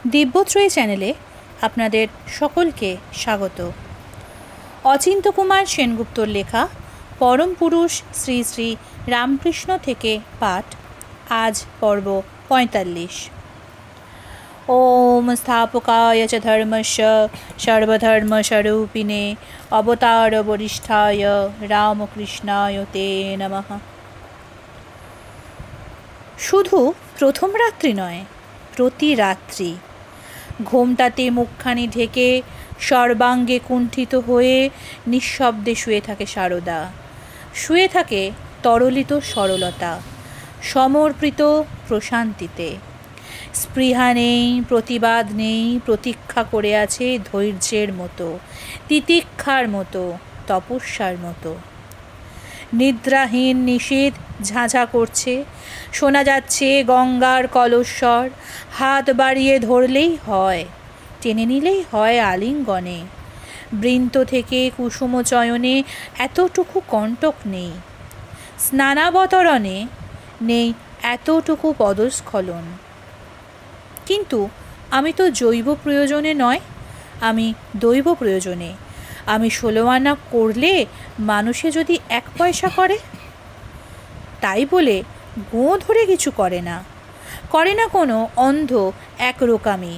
দিব্যত্রয়ী চ্যানেলে আপনাদের সকলকে স্বাগত। অচিন্ত্য কুমার সেনগুপ্তর লেখা পরম পুরুষ শ্রী শ্রী রামকৃষ্ণ থেকে পাঠ, আজ পর্ব ৪৫। ওম স্থাপকায় চ ধর্মস্য সর্বধর্মস্বরূপিণে অবতার বরিষ্ঠায় রামকৃষ্ণায় তে নমঃ। শুধু প্রথম রাত্রি নয়, প্রতি রাত্রি ঘোমটাতে মুখখানি ঢেকে সর্বাঙ্গে কুণ্ঠিত হয়ে নিঃশব্দে শুয়ে থাকে সারদা। শুয়ে থাকে তরলিত সরলতা, সমর্পিত প্রশান্তিতে। স্পৃহা নেই, প্রতিবাদ নেই, প্রতীক্ষা করে আছে ধৈর্যের মতো, তিতিক্ষার মতো, তপস্যার মতো। নিদ্রাহীন নিশীথ ঝাঁঝা করছে, শোনা যাচ্ছে গঙ্গার কলস্বর। হাত বাড়িয়ে ধরলেই হয়, টেনে নিলেই হয় আলিঙ্গনে। বৃন্ত থেকে কুসুম চয়নে এতটুকু কণ্টক নেই, স্নানাবতরণে নেই এতটুকু পদস্খলন। কিন্তু আমি তো জৈব প্রয়োজনে নয়, আমি দৈব প্রয়োজনে। আমি ১৬ আনা করলে মানুষে যদি ১ পয়সা করে, তাই বলে গোঁ ধরে কিছু করে না কোনো অন্ধ একরোকামি।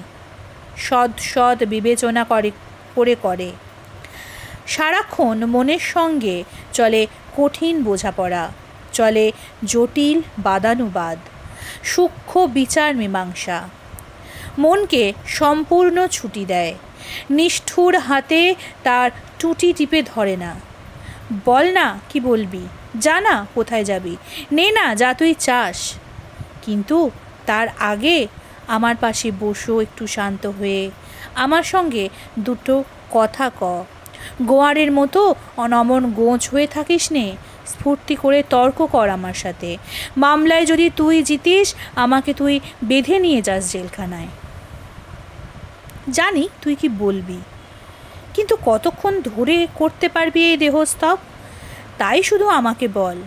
সৎ বিবেচনা করে সারাক্ষণ মনের সঙ্গে চলে কঠিন বোঝাপড়া, চলে জটিল বাদানুবাদ, সূক্ষ্ম বিচার মীমাংসা। মনকে সম্পূর্ণ ছুটি দেয়, নিষ্ঠুর হাতে তার টুটি টিপে ধরে না। বল না কি বলবি, যা না কোথায় যাবি, নে না যা তুই চাস। কিন্তু তার আগে আমার পাশে বসো একটু শান্ত হয়ে, আমার সঙ্গে দুটো কথা ক। গোয়ারের মতো অনমন গোঁচ হয়ে থাকিস নে, স্ফূর্তি করে তর্ক কর আমার সাথে। মামলায় যদি তুই জিতিস, আমাকে তুই বেঁধে নিয়ে যাস জেলখানায়। জানি তুই কি বলবি, কিন্তু কতক্ষণ ধরে করতে পারবি এই দেহস্তব? তাই শুধু আমাকে বল।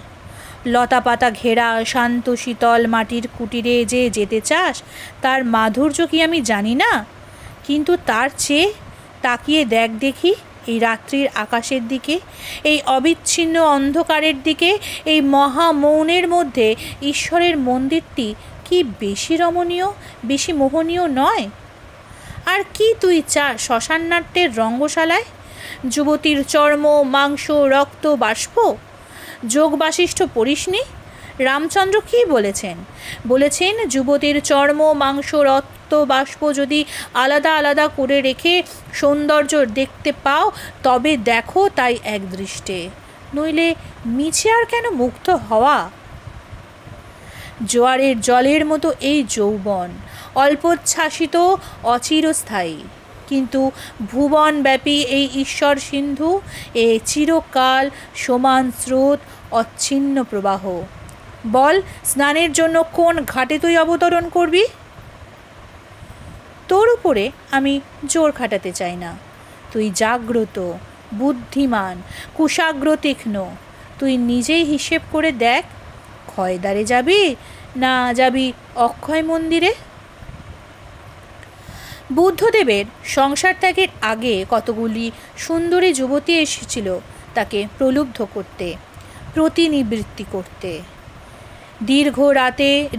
লতা পাতা ঘেরা শান্ত শীতল মাটির কুটিরে যে যেতে চাস, তার মাধুর্য কি আমি জানি না? কিন্তু তার চেয়ে তাকিয়ে দেখ দেখি এই রাত্রির আকাশের দিকে, এই অবিচ্ছিন্ন অন্ধকারের দিকে। এই মহামৌনের মধ্যে ঈশ্বরের মন্দিরটি কি বেশি রমণীয়, বেশি মোহনীয় নয়? আর কি তুই চাস শ্মশান নাট্যের রঙ্গশালায়? যুবতীর চর্ম মাংস রক্ত বাষ্প? যোগ বাশিষ্ঠ পড়িসনি? রামচন্দ্র কি বলেছেন যুবতীর চর্ম মাংস রক্ত বাষ্প যদি আলাদা আলাদা করে রেখে সৌন্দর্য দেখতে পাও, তবে দেখো তাই একদৃষ্টে, নইলে মিছে আর কেন মুগ্ধ হওয়া? জোয়ারের জলের মতো এই যৌবন, অল্পোচ্ছ্বাসিত, অচিরস্থায়ী। কিন্তু ভুবনব্যাপী এই ঈশ্বর সিন্ধু, এ চিরকাল সমান স্রোত, অচ্ছিন্ন প্রবাহ। বল, স্নানের জন্য কোন ঘাটে তুই অবতরণ করবি? তোর উপরে আমি জোর খাটাতে চাই না। তুই জাগ্রত, বুদ্ধিমান, কুশাগ্র, তীক্ষ্ণ। তুই নিজেই হিসেব করে দেখ, খয়দারে যাবি না যাবি অক্ষয় মন্দিরে? বুদ্ধদেবের সংসার ত্যাগের আগে কতগুলি সুন্দরী যুবতী এসেছিল তাকে প্রলুব্ধ করতে, প্রতিনিবৃত্তি করতে।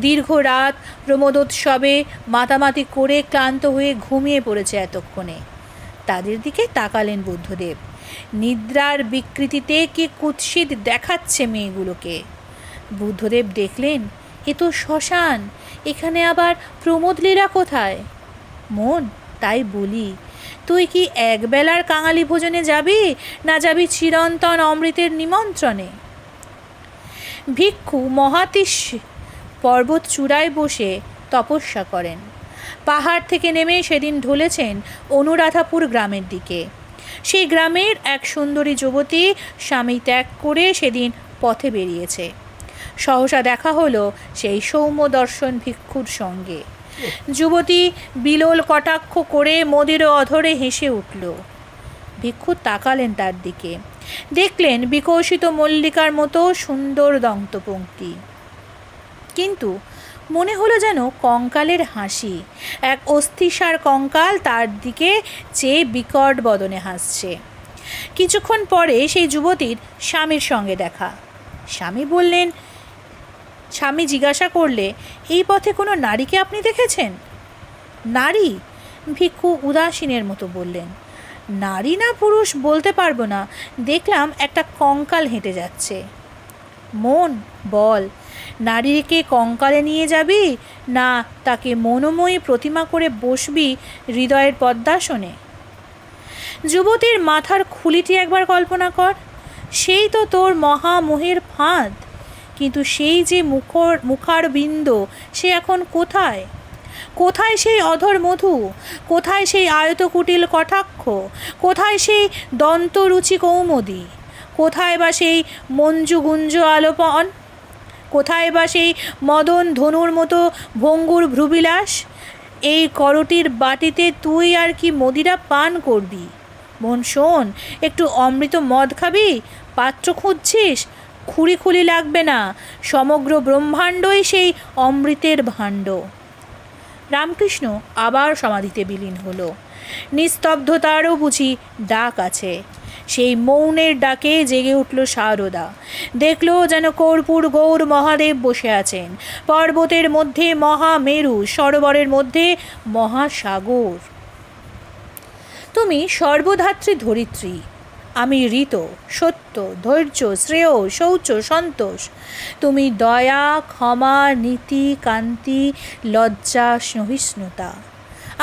দীর্ঘ রাত প্রমোদোৎসবে মাতামাতি করে ক্লান্ত হয়ে ঘুমিয়ে পড়েছে এতক্ষণে। তাদের দিকে তাকালেন বুদ্ধদেব। নিদ্রার বিকৃতিতে কি কুৎসিত দেখাচ্ছে মেয়েগুলোকে। বুদ্ধদেব দেখলেন, এ তো শ্মশান, এখানে আবার প্রমোদলীলা কোথায়? মন, তাই বলি, তুই কি একবেলার কাঙালি ভোজনে যাবি, না যাবি চিরন্তন অমৃতের নিমন্ত্রণে? ভিক্ষু মহাতীশ পর্বত চূড়ায় বসে তপস্যা করেন। পাহাড় থেকে নেমে সেদিন ঢলেছেন অনুরাধাপুর গ্রামের দিকে। সেই গ্রামের এক সুন্দরী যুবতী স্বামী ত্যাগ করে সেদিন পথে বেরিয়েছে। সহসা দেখা হলো সেই সৌম্য দর্শন ভিক্ষুর সঙ্গে। যুবতী বিলোল কটাক্ষ করে মদির অধরে হেসে উঠল। ভিক্ষু তাকালেন তার দিকে, দেখলেন বিকশিত মল্লিকার মতো সুন্দর দন্তপঙ্ক্তি। কিন্তু মনে হলো যেন কঙ্কালের হাসি, এক অস্থিসার কঙ্কাল তার দিকে চেয়ে বিকট বদনে হাসছে। কিছুক্ষণ পরে সেই যুবতীর স্বামীর সঙ্গে দেখা। স্বামী জিজ্ঞাসা করলে, এই পথে কোনো নারীকে আপনি দেখেছেন? নারী? ভিক্ষু উদাসীনের মতো বললেন, নারী না পুরুষ বলতে পারবো না, দেখলাম একটা কঙ্কাল হেঁটে যাচ্ছে। মন, বল, নারীকে কঙ্কালে নিয়ে যাবি না তাকে মনোময়ী প্রতিমা করে বসবি হৃদয়ের পদ্মাসনে? যুবতীর মাথার খুলিটি একবার কল্পনা কর, সেই তো তোর মহামোহের ফাঁদ। কিন্তু সেই যে মুখার বিন্দ, সে এখন কোথায়? কোথায় সেই অধর মধু? কোথায় সেই আয়তকুটিল কটাক্ষ? কোথায় সেই দন্তরুচি কৌমুদী? কোথায় বা সেই মঞ্জুগুঞ্জ আলোপন? কোথায় বা সেই মদন ধনুর মতো ভঙ্গুর ভ্রুবিলাস? এই করটির বাটিতে তুই আর কি মদিরা পান করবি? মন শোন, একটু অমৃত মদ খাবি? পাত্র খুঁজছিস? খুলি লাগবে না, সমগ্র ব্রহ্মাণ্ডই সেই অমৃতের ভাণ্ড। রামকৃষ্ণ আবার সমাধিতে বিলীন হলো। নিস্তব্ধতারও বুঝি ডাক আছে। সেই মৌনের ডাকে জেগে উঠল সারদা। দেখল যেন কর্পূর গৌর মহাদেব বসে আছেন, পর্বতের মধ্যে মহামেরু, সরোবরের মধ্যে মহাসাগর। তুমি সর্বধাত্রী ধরিত্রী, আমি ঋত, সত্য, ধৈর্য, শ্রেয়, শৌচ, সন্তোষ। তুমি দয়া, ক্ষমা, নীতি, কান্তি, লজ্জা, সহিষ্ণুতা।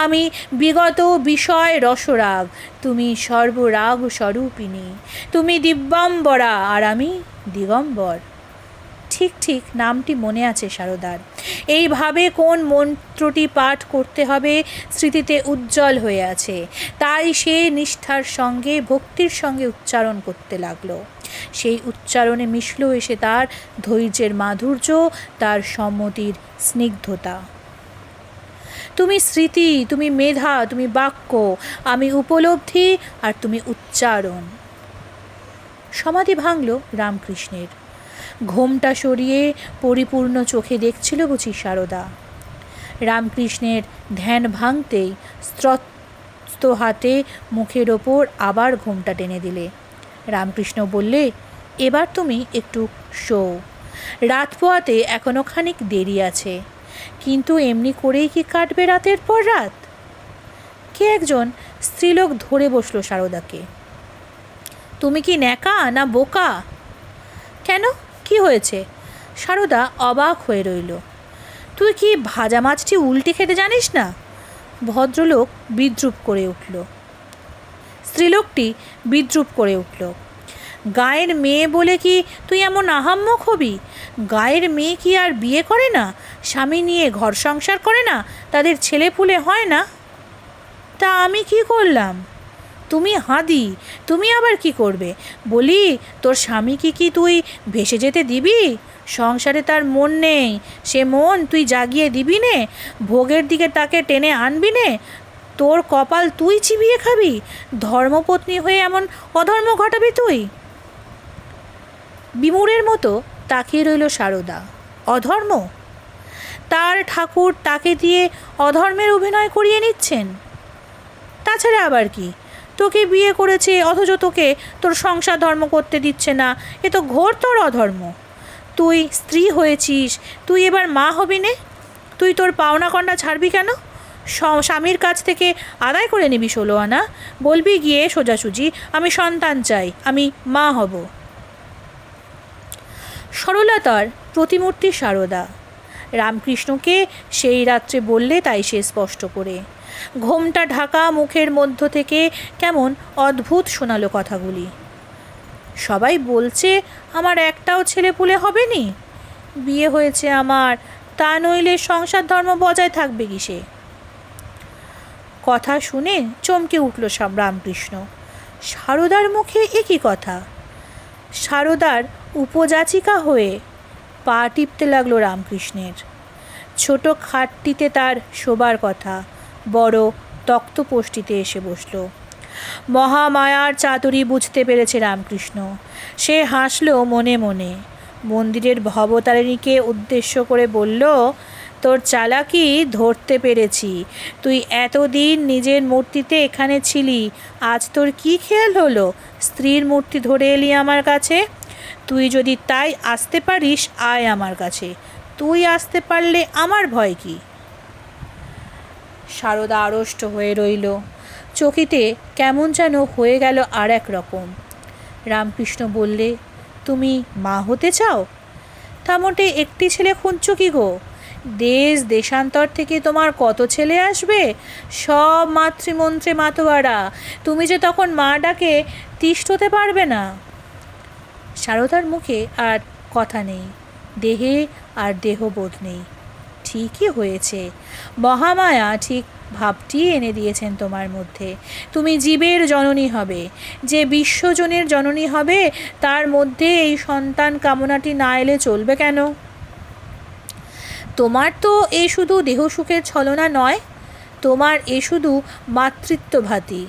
আমি বিগত বিষয় রসরাগ, তুমি সর্বরাগ স্বরূপিণী। তুমি দিব্যাম্বরা আর আমি দিগম্বর। ঠিক ঠিক নামটি মনে আছে সারদার। এইভাবে কোন মন্ত্রটি পাঠ করতে হবে স্মৃতিতে উজ্জ্বল হয়ে আছে। তাই সে নিষ্ঠার সঙ্গে, ভক্তির সঙ্গে উচ্চারণ করতে লাগলো। সেই উচ্চারণে মিশল এসে তার ধৈর্যের মাধুর্য, তার সম্মতির স্নিগ্ধতা। তুমি স্মৃতি, তুমি মেধা, তুমি বাক্য, আমি উপলব্ধি, আর তুমি উচ্চারণ। সমাধি ভাঙল রামকৃষ্ণের। ঘোমটা সরিয়ে পরিপূর্ণ চোখে দেখছিল বুঝি সারদা। রামকৃষ্ণের ধ্যান ভাঙতেই স্ত্রস্ত হাতে মুখের ওপর আবার ঘোমটা টেনে দিলে। রামকৃষ্ণ বললে, এবার তুমি একটু শো। রাত পোয়াতে এখনো খানিক দেরি আছে, কিন্তু এমনি করেই কি কাটবে রাতের পর রাত? কে একজন স্ত্রীলোক ধরে বসলো সারদাকে। তুমি কি ন্যাকা না বোকা? কেন, কি হয়েছে? সারদা অবাক হয়ে রইল। তুই কি ভাজা মাছটি উল্টে খেতে জানিস না? ভদ্রলোক বিদ্রূপ করে উঠল। স্ত্রীলোকটি বিদ্রূপ করে উঠল। গায়ের মেয়ে বলে কি তুই এমন আহাম্মক হবি? গায়ের মেয়ে কি আর বিয়ে করে না? স্বামী নিয়ে ঘর সংসার করে না? তাদের ছেলে পুলে হয় না? তা আমি কি করলাম? তুমি হাদি, তুমি আবার কি করবে? বলি, তোর স্বামীকে কি তুই ভেসে যেতে দিবি? সংসারে তার মন নেই, সে মন তুই জাগিয়ে দিবি নে? ভোগের দিকে তাকে টেনে আনবি নে? তোর কপাল তুই চিবিয়ে খাবি? ধর্মপত্নী হয়ে এমন অধর্ম ঘটাবি তুই? বিমূঢ়ের মতো তাকিয়ে রইল সারদা। অধর্ম? তার ঠাকুর তাকে দিয়ে অধর্মের অভিনয় করিয়ে নিচ্ছেন? তাছাড়া আবার কি? তোকে বিয়ে করেছে অথচ তোকে তোর সংসার ধর্ম করতে দিচ্ছে না, এ তো ঘোর তোর অধর্ম। তুই স্ত্রী হয়েছিস, তুই এবার মা হবি নে? তুই তোর পাওনা কন্ডা ছাড়বি কেন? স্বামীর কাছ থেকে আদায় করে নিবি 16 আনা, বলবি গিয়ে সোজাসুজি, আমি সন্তান চাই, আমি মা হব। সরলতার প্রতিমূর্তি সারদা। রামকৃষ্ণকে সেই রাত্রে বললে তাই সে স্পষ্ট করে। ঘোমটা ঢাকা মুখের মধ্য থেকে কেমন অদ্ভুত শোনালো কথাগুলি। সবাই বলছে আমার একটাও ছেলে পুলে হবে নি। বিয়ে হয়েছে আমার, তা নইলে সংসার ধর্ম বজায় থাকবে কিসে? কথা শুনে চমকে উঠল রামকৃষ্ণ। সারদার মুখে একই কথা। সারদার উপযাচিকা হয়ে পা টিপতে লাগলো রামকৃষ্ণের। ছোট খাটটিতে তার শোবার কথা, বড় তক্তপোষ্টিতে এসে বসল। মহামায়ার চাতুরি বুঝতে পেরেছে রামকৃষ্ণ। সে হাসল মনে মনে। মন্দিরের ভবতারিণীকে উদ্দেশ্য করে বলল, তোর চালাকি ধরতে পেরেছি। তুই এতদিন নিজের মূর্তিতে এখানে ছিলি, আজ তোর কি খেয়াল হলো স্ত্রীর মূর্তি ধরে এলি আমার কাছে? তুই যদি তাই আসতে পারিস আয় আমার কাছে, তুই আসতে পারলে আমার ভয় কি? সারদা আড়ষ্ট হয়ে রইল, চকিতে কেমন যেন হয়ে গেল আর এক রকম। রামকৃষ্ণ বললে, তুমি মা হতে চাও? তা মোটে একটি ছেলে খুঁজছ কি গো? দেশ দেশান্তর থেকে তোমার কত ছেলে আসবে, সব মাতৃমন্ত্রে মাতোয়ারা। তুমি যে তখন মা ডাকে তিষ্ঠ হতে পারবে না। সারদার মুখে আর কথা নেই, দেহে আর দেহবোধ নেই। ঠিকই হয়েছে, মহামায়া ঠিক ভাবটি এনে দিয়েছেন তোমার মধ্যে। তুমি জীবের জননী হবে, যে বিশ্বজনের জননী হবে, তার মধ্যে এই সন্তান কামনাটি না এলে চলবে কেন? তোমার তো এ শুধু দেহসুখের ছলনা নয়, তোমার এ শুধু মাতৃত্বভাতী।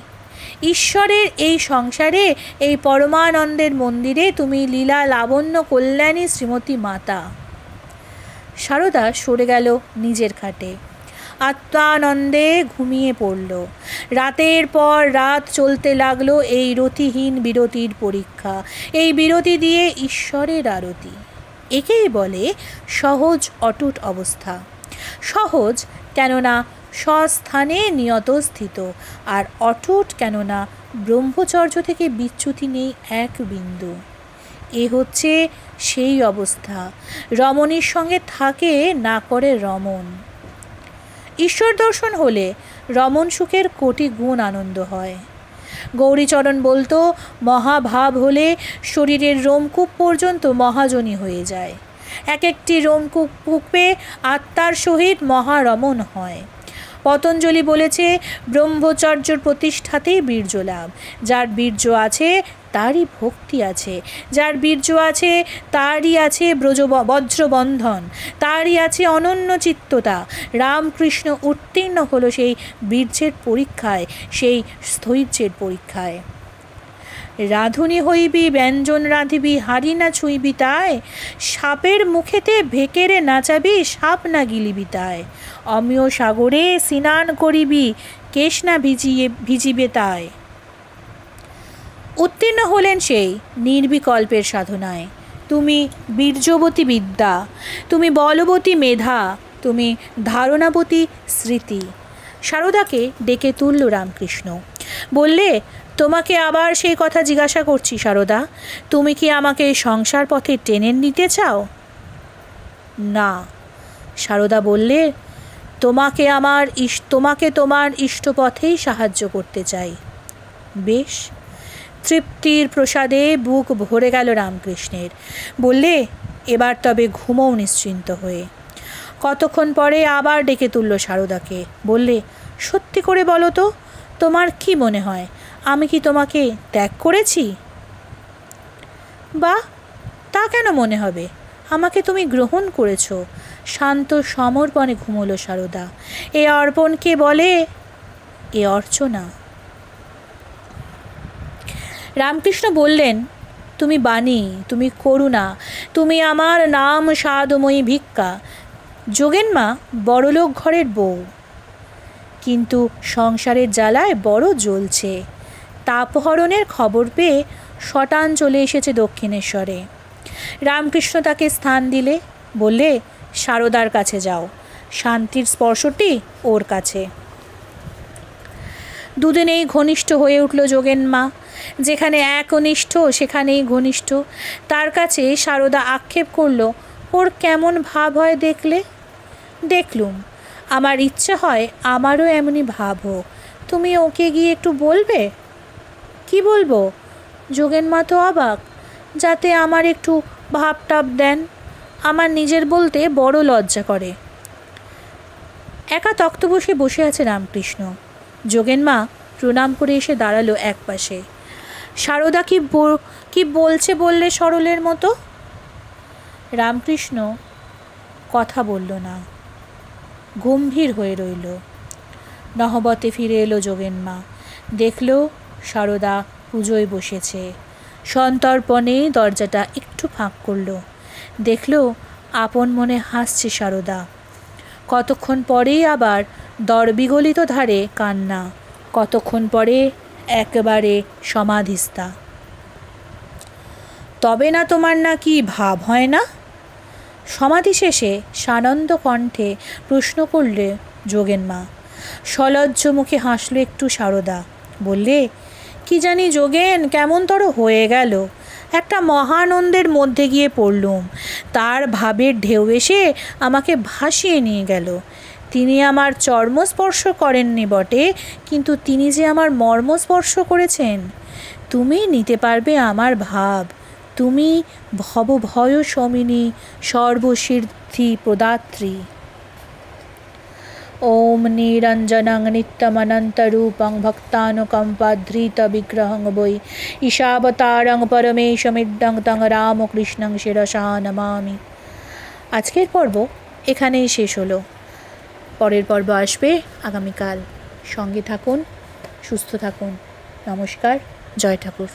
ঈশ্বরের এই সংসারে, এই পরমানন্দের মন্দিরে তুমি লীলা লাবণ্য কল্যাণী শ্রীমতী মাতা। সারদা সরে গেল নিজের খাটে, আত্মানন্দে ঘুমিয়ে পড়ল। রাতের পর রাত চলতে লাগলো এই রতিহীন বিরতির পরীক্ষা, এই বিরতি দিয়ে ঈশ্বরের আরতি। একেই বলে সহজ অটুট অবস্থা। সহজ কেননা স্বস্থানে নিয়ত স্থিত, আর অটুট কেননা ব্রহ্মচর্য থেকে বিচ্যুতি নেই এক বিন্দু। এ হচ্ছে সেই অবস্থা, রমণীর সঙ্গে থাকে না করে রমণ। ঈশ্বর দর্শন হলে রমণ সুখের কোটি গুণ আনন্দ হয়। গৌরীচরণ বলতো, মহাভাব হলে শরীরের রোমকূপ পর্যন্ত মহাজনী হয়ে যায়। এক একটি রোমকূপে আত্মার সহিত মহারমণ হয়। পতঞ্জলি বলেছে, ব্রহ্মচর্যর প্রতিষ্ঠাতেই বীর্য লাভ। যার বীর্য আছে তারই ভক্তি আছে, যার বীর্য আছে তারই আছে বজ্রবন্ধন, তারই আছে অনন্য চিত্ততা। রামকৃষ্ণ উত্তীর্ণ হলো সেই বীর্যের পরীক্ষায়, সেই স্থৈর্যের পরীক্ষায়। রাঁধুনি হইবি ব্যঞ্জন রাঁধিবি, হাড়ি না ছুঁইবি তাই, সাপের মুখেতে ভেকেরে নাচাবি, সাপ না গিলিবি তাই, অমিয় সাগরে স্নান করিবি, কেশ না ভিজিবে তাই। উত্তীর্ণ হলেন সেই নির্বিকল্পের সাধনায়। তুমি বীর্যবতী বিদ্যা, তুমি বলবতী মেধা, তুমি ধারণাবতী স্মৃতি। সারদাকে ডেকে তুলল রামকৃষ্ণ, বললে, তোমাকে আবার সেই কথা জিজ্ঞাসা করছি সারদা, তুমি কি আমাকে সংসার পথে টেনে নিতে চাও? না। সারদা বললে, তোমাকে তোমার ইষ্টপথেই সাহায্য করতে চাই। বেশ। তৃপ্তির প্রসাদে বুক ভরে গেল রামকৃষ্ণের। বললে, এবার তবে ঘুমোও নিশ্চিন্ত হয়ে। কতক্ষণ পরে আবার ডেকে তুলল সারদাকে, বললে, সত্যি করে বলো তো, তোমার কি মনে হয় আমি কি তোমাকে ত্যাগ করেছি? বা তা কেন মনে হবে, আমাকে তুমি গ্রহণ করেছ। শান্ত সমর্পণে ঘুমোলো সারদা। এ অর্পণকে বলে, এ অর্চনা। রামকৃষ্ণ বললেন, তুমি বাণী, তুমি করুণা, তুমি আমার নাম সাধময়ী ভিক্ষা। যোগেনমা বড়লোক ঘরের বউ, কিন্তু সংসারের জ্বালায় বড় জ্বলছে। তাপহরণের খবর পেয়ে শটান চলে এসেছে দক্ষিণেশ্বরে। রামকৃষ্ণ তাকে স্থান দিলে, বললে, সারদার কাছে যাও, শান্তির স্পর্শটি ওর কাছে। দুদিনেই ঘনিষ্ঠ হয়ে উঠল যোগেনমা। যেখানে একনিষ্ঠ সেখানেই ঘনিষ্ঠ। তার কাছে সারদা আক্ষেপ করল, ওর কেমন ভাব হয় দেখলে? দেখলুম, আমার ইচ্ছে হয় আমারও এমনই ভাব হোক। তুমি ওকে গিয়ে একটু বলবে? কি বলবো? যোগেনমা তো অবাক। যাতে আমার একটু ভাবটাপ দেন, আমার নিজের বলতে বড় লজ্জা করে। একা তক্তপোষে বসে আছে রামকৃষ্ণ। যোগেনমা প্রণাম করে এসে দাঁড়ালো এক পাশে। সারদা কি বলছে বললে সরলের মতো? রামকৃষ্ণ কথা বলল না, গম্ভীর হয়ে রইল। নহবতে ফিরে এলো যোগেনমা। দেখল সারদা পুজোয় বসেছে। সন্তর্পণে দরজাটা একটু ফাঁক করল। দেখল আপন মনে হাসছে সারদা। কতক্ষণ পরেই আবার দরবিগলিত ধারে কান্না, কতক্ষণ পরে একেবারে সমাধিস্থা। তবে না তোমার নাকি ভাব হয় না? সমাধি শেষে সানন্দ কণ্ঠে প্রশ্ন করলে যোগেন মা। সলজ্জ মুখে হাসল একটু সারদা, বললে, কি জানি যোগেন, কেমনতর হয়ে গেল। একটা মহানন্দের মধ্যে গিয়ে পড়লুম, তার ভাবের ঢেউ এসে আমাকে ভাসিয়ে নিয়ে গেল। তিনি আমার চর্মস্পর্শ করেননি বটে, কিন্তু তিনি যে আমার মর্মস্পর্শ করেছেন। তুমি নিতে পারবে আমার ভাব, তুমি ভবভয় শমিনী, সর্বসিদ্ধি প্রদাত্রী। ওম নিরঞ্জনং নিত্যমনন্তরূপং ভক্তানুকম্পাধৃত বিগ্রহং বৈ ঈশাবতারং পরমেশমিড্ডং তং রামকৃষ্ণং শিরসা নমামি। আজকের পর্ব এখানেই শেষ হলো। পরের পর্ব আসবে আগামীকাল। সঙ্গে থাকুন, সুস্থ থাকুন। নমস্কার, জয় ঠাকুর।